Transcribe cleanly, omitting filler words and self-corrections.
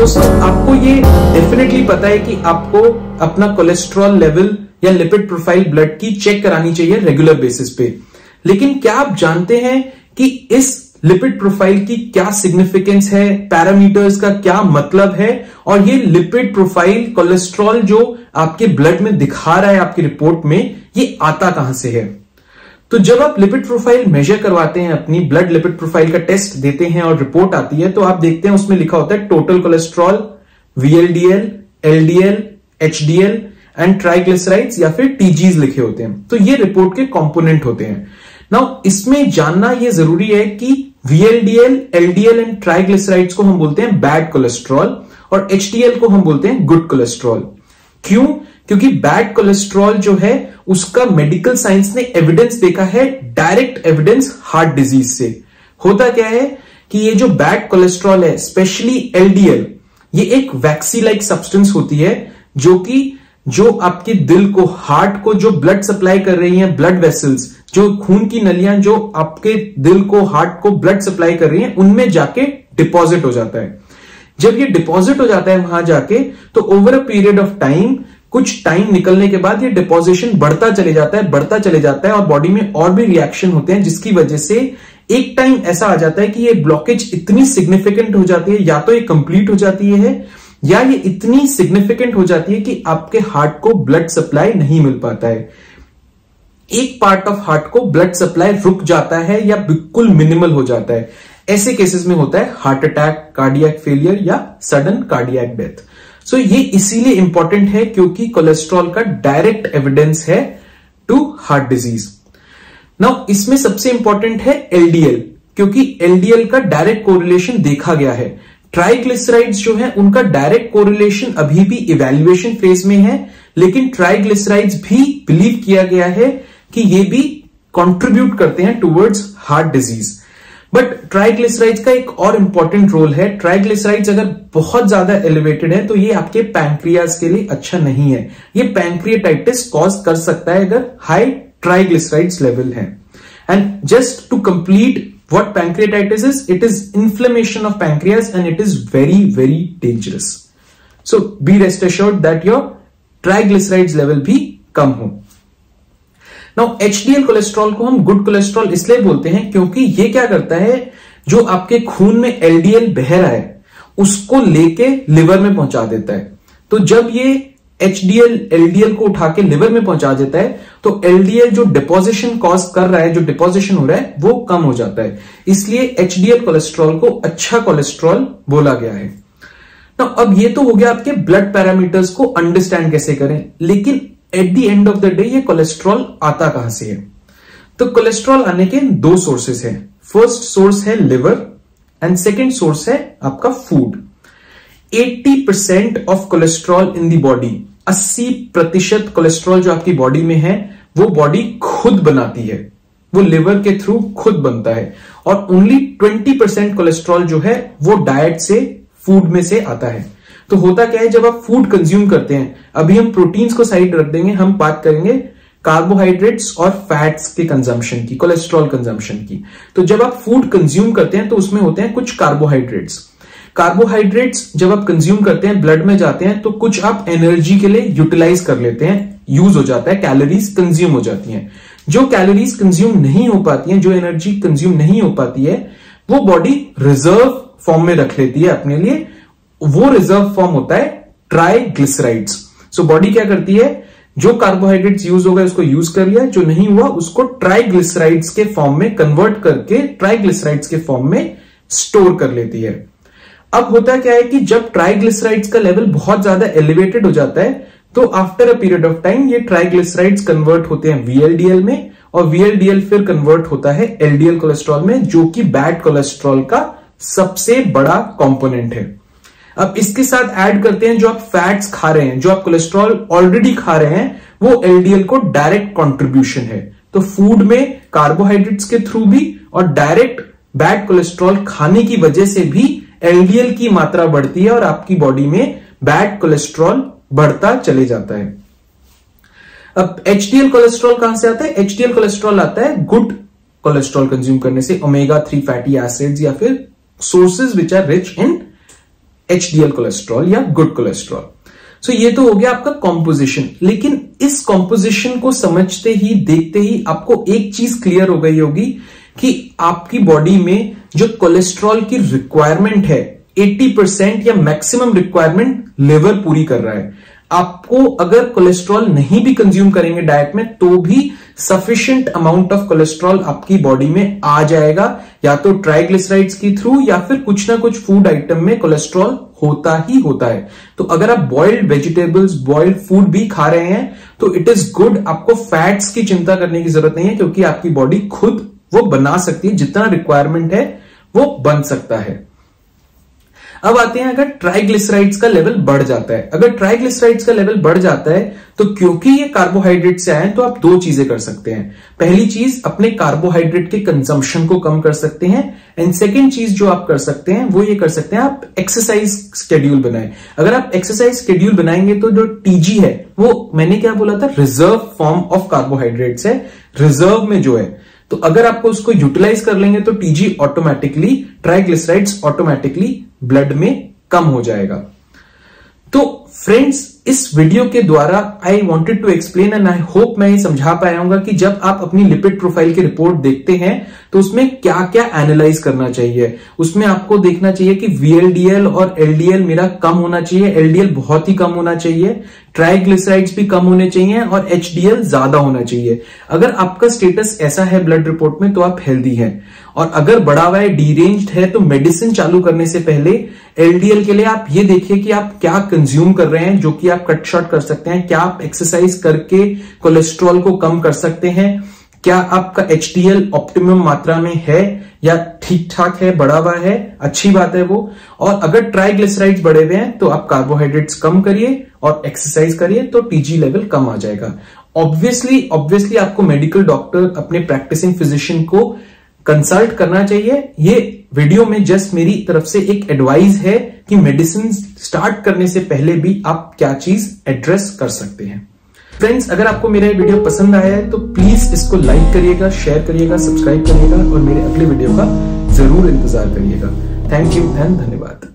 दोस्तों आपको ये डेफिनेटली पता है कि आपको अपना कोलेस्ट्रॉल लेवल या लिपिड प्रोफाइल ब्लड की चेक करानी चाहिए रेगुलर बेसिस पे, लेकिन क्या आप जानते हैं कि इस लिपिड प्रोफाइल की क्या सिग्निफिकेंस है, पैरामीटर्स का क्या मतलब है, और ये लिपिड प्रोफाइल कोलेस्ट्रॉल जो आपके ब्लड में दिखा रहा है आपकी रिपोर्ट में, ये आता कहां से है? तो जब आप लिपिड प्रोफाइल मेजर करवाते हैं, अपनी ब्लड लिपिड प्रोफाइल का टेस्ट देते हैं और रिपोर्ट आती है, तो आप देखते हैं उसमें लिखा होता है total cholesterol, VLDL, LDL, HDL and triglycerides या फिर TGs लिखे होते हैं। तो ये रिपोर्ट के कंपोनेंट होते हैं। नाउ इसमें जानना ये जरूरी है कि VLDL, LDL एंड ट्राइग्लिसराइड्स को हम बोलते हैं बैड कोलेस्ट्रॉल और HDL को हम बोलते हैं गुड कोलेस्ट्रॉल। क्यों? क्योंकि बैड कोलेस्ट्रॉल जो है उसका मेडिकल साइंस ने एविडेंस देखा है, डायरेक्ट एविडेंस हार्ट डिजीज से। होता क्या है कि ये जो बैड कोलेस्ट्रॉल है, स्पेशली LDL, ये एक वैक्सी लाइक सब्सटेंस होती है जो आपके दिल को, हार्ट को जो ब्लड सप्लाई कर रही है, ब्लड वेसल्स, जो खून की नलियां जो आपके दिल को, हार्ट को ब्लड सप्लाई कर रही हैं, उनमें जाके डिपॉजिट हो जाता है। जब ये डिपॉजिट हो जाता है वहां जाके, तो over a period of time, कुछ टाइम निकलने के बाद ये डिपोजिशन बढ़ता चले जाता है और बॉडी में और भी रिएक्शन होते हैं, जिसकी वजह से एक टाइम ऐसा आ जाता है कि ये ब्लॉकेज इतनी सिग्निफिकेंट हो जाती है, या तो ये कंप्लीट हो जाती है या ये इतनी सिग्निफिकेंट हो जाती है कि आपके हार्ट को ब्लड सप्लाई नहीं मिल पाता है। एक पार्ट ऑफ हार्ट को ब्लड सप्लाई रुक जाता है या बिल्कुल मिनिमल हो जाता है। ऐसे केसेस में होता है हार्ट अटैक, कार्डियक फेलियर या सडन कार्डियक डेथ। सो ये इसीलिए इंपॉर्टेंट है क्योंकि कोलेस्ट्रॉल का डायरेक्ट एविडेंस है टू हार्ट डिजीज। नाउ इसमें सबसे इंपॉर्टेंट है LDL, क्योंकि LDL का डायरेक्ट कोरिलेशन देखा गया है। ट्राइग्लिसराइड्स जो है उनका डायरेक्ट कोरिलेशन अभी भी इवैल्यूएशन फेज में है, लेकिन ट्राइग्लिसराइड्स भी बिलीव किया गया है कि ये भी कंट्रीब्यूट करते हैं towards heart disease. But triglycerides का एक और इंपॉर्टेंट रोल है। ट्राइग्लिसराइड्स अगर बहुत ज्यादा एलिवेटेड है तो ये आपके पैंक्रियाज के लिए अच्छा नहीं है। ये पैंक्रियाटाइटिस कॉज कर सकता है अगर हाई ट्राइग्लिसराइड्स लेवल है। And just to complete what pancreatitis is, it is inflammation of pancreas and it is very, very dangerous. So be rest assured that your triglycerides level भी कम हो। Now HDL cholesterol को हम good cholesterol इसलिए बोलते हैं क्योंकि ये क्या करता है, जो आपके खून में LDL बह रहा है उसको लेके लिवर में पहुंचा देता है। तो जब ये HDL LDL को उठा के लिवर में पहुंचा देता है तो LDL जो डिपोजिशन कॉज कर रहा है, जो डिपोजिशन हो रहा है, वो कम हो जाता है। इसलिए HDL कोलेस्ट्रॉल को अच्छा कोलेस्ट्रॉल बोला गया है। तो अब ये तो हो गया आपके ब्लड पैरामीटर्स को अंडरस्टैंड कैसे करें, लेकिन at the end of the day ये कोलेस्ट्रॉल आता कहां से है? तो कोलेस्ट्रॉल आने के दो सोर्सेस हैं। फर्स्ट सोर्स है लिवर एंड सेकेंड सोर्स है आपका food. 80% of cholesterol in the body, 80% cholesterol जो आपकी बॉडी में है वो बॉडी खुद बनाती है, वो लिवर के थ्रू खुद बनता है। और ओनली 20% कोलेस्ट्रॉल जो है वो डाइट से, फूड में से आता है। तो होता क्या है, जब आप फूड कंज्यूम करते हैं, अभी हम प्रोटीन्स को साइड रख देंगे, हम बात करेंगे कार्बोहाइड्रेट्स और फैट्स के कंजम्पशन की, कोलेस्ट्रॉल कंजम्पशन की। तो जब आप फूड कंज्यूम करते हैं तो उसमें होते हैं कुछ कार्बोहाइड्रेट्स। कार्बोहाइड्रेट्स जब आप कंज्यूम करते हैं, ब्लड में जाते हैं, तो कुछ आप एनर्जी के लिए यूटिलाइज कर लेते हैं, यूज हो जाता है, कैलोरीज कंज्यूम हो जाती हैं। जो कैलोरीज कंज्यूम नहीं हो पाती हैं, जो एनर्जी कंज्यूम नहीं हो पाती है, वो बॉडी रिजर्व फॉर्म में रख लेती है अपने लिए। वो रिजर्व फॉर्म होता है ट्राइग्लिसराइड्स। सो बॉडी क्या करती है, जो कार्बोहाइड्रेट्स यूज हो गए उसको यूज कर लिया, जो नहीं हुआ उसको ट्राइग्लिसराइड्स के फॉर्म में कन्वर्ट करके ट्राइग्लिसराइड्स के फॉर्म में स्टोर कर लेती है। अब होता क्या है कि जब ट्राइग्लिसराइड्स का लेवल बहुत ज्यादा एलिवेटेड हो जाता है तो after a period of time ये ट्राइग्लिसराइड्स कन्वर्ट होते हैं VLDL में, और VLDL फिर कन्वर्ट होता है LDL कोलेस्ट्रॉल में, जो कि बैड कोलेस्ट्रॉल का सबसे बड़ा कंपोनेंट है। अब इसके साथ ऐड करते हैं जो आप फैट्स खा रहे हैं, जो आप कोलेस्ट्रॉल ऑलरेडी खा रहे हैं, वो LDL को डायरेक्ट कंट्रीब्यूशन है। तो फूड में कार्बोहाइड्रेट्स के थ्रू भी और डायरेक्ट बैड कोलेस्ट्रॉल खाने की वजह से भी LDL की मात्रा बढ़ती है और आपकी बॉडी में बैड कोलेस्ट्रॉल बढ़ता चले जाता है। अब HDL कोलेस्ट्रॉल कहां से आता है? HDL कोलेस्ट्रॉल आता है गुड कोलेस्ट्रॉल कंज्यूम करने से, ओमेगा 3 फैटी एसिड्स या फिर sources which are rich in HDL cholesterol या गुड कोलेस्ट्रॉल। सो ये तो हो गया आपका कॉम्पोजिशन। लेकिन इस कॉम्पोजिशन को समझते ही देखते ही आपको एक चीज क्लियर हो गई होगी कि आपकी बॉडी में जो कोलेस्ट्रॉल की रिक्वायरमेंट है 80% या मैक्सिमम रिक्वायरमेंट लिवर पूरी कर रहा है। आपको अगर कोलेस्ट्रॉल नहीं भी कंज्यूम करेंगे डाइट में तो भी सफिशिएंट अमाउंट ऑफ कोलेस्ट्रॉल आपकी बॉडी में आ जाएगा, या तो ट्राइग्लिसराइड्स के थ्रू या फिर कुछ ना कुछ फूड आइटम में कोलेस्ट्रॉल होता ही होता है। तो अगर आप बॉइल्ड वेजिटेबल्स, बॉइल्ड फूड भी खा रहे हैं तो इट इज गुड। आपको फैट्स की चिंता करने की जरूरत नहीं है, क्योंकि आपकी बॉडी खुद वो बना सकती है, जितना रिक्वायरमेंट है वो बन सकता है। अब आते हैं अगर ट्राइग्लिसराइड्स का लेवल बढ़ जाता है। अगर ट्राइग्लिसराइड्स का लेवल बढ़ जाता है तो क्योंकि ये कार्बोहाइड्रेट से आए तो आप दो चीजें कर सकते हैं। पहली चीज, अपने कार्बोहाइड्रेट के कंजम्पशन को कम कर सकते हैं, एंड सेकेंड चीज जो आप कर सकते हैं वो ये कर सकते हैं, आप एक्सरसाइज स्केड्यूल बनाएं। अगर आप एक्सरसाइज स्केड्यूल बनाएंगे तो जो टीजी है वो, मैंने क्या बोला था, रिजर्व फॉर्म ऑफ कार्बोहाइड्रेट्स है, रिजर्व में जो है। तो अगर आपको उसको यूटिलाइज कर लेंगे तो TG automatically, triglycerides automatically blood में कम हो जाएगा। तो फ्रेंड्स, इस वीडियो के द्वारा I wanted to explain and I hope मैं ये समझा पाया हूं कि जब आप अपनी लिपिड प्रोफाइल की रिपोर्ट देखते हैं तो उसमें क्या क्या एनालाइज करना चाहिए। उसमें आपको देखना चाहिए कि वीएलडीएल और एलडीएल मेरा कम होना चाहिए, एलडीएल बहुत ही कम होना चाहिए, ट्राइग्लिसराइड्स भी कम होने चाहिए और एचडीएल ज्यादा होना चाहिए। अगर आपका स्टेटस ऐसा है ब्लड रिपोर्ट में तो आप हेल्दी हैं, और अगर बढ़ा हुआ है, डीरेंज्ड है, तो मेडिसिन चालू करने से पहले एलडीएल के लिए आप ये देखिए कि आप क्या कंज्यूम कर रहे हैं, जो कि आप कट शॉर्ट कर सकते हैं। क्या आप एक्सरसाइज करके कोलेस्ट्रॉल को कम कर सकते हैं? क्या आपका एचडीएल ऑप्टिमम मात्रा में है या ठीक ठाक है, बढ़ा हुआ है, अच्छी बात है वो। और अगर ट्राइग्लिसराइड्स बढ़े हुए हैं तो आप कार्बोहाइड्रेट्स कम करिए और एक्सरसाइज करिए तो टीजी लेवल कम आ जाएगा। ऑब्वियसली आपको मेडिकल डॉक्टर, अपने प्रैक्टिसिंग फिजिशियन को कंसल्ट करना चाहिए। ये वीडियो में जस्ट मेरी तरफ से एक एडवाइस है कि मेडिसिन स्टार्ट करने से पहले भी आप क्या चीज एड्रेस कर सकते हैं। फ्रेंड्स, अगर आपको मेरा ये वीडियो पसंद आया है तो प्लीज इसको लाइक करिएगा, शेयर करिएगा, सब्सक्राइब करिएगा और मेरे अगले वीडियो का जरूर इंतजार करिएगा। थैंक यू एंड धन्यवाद।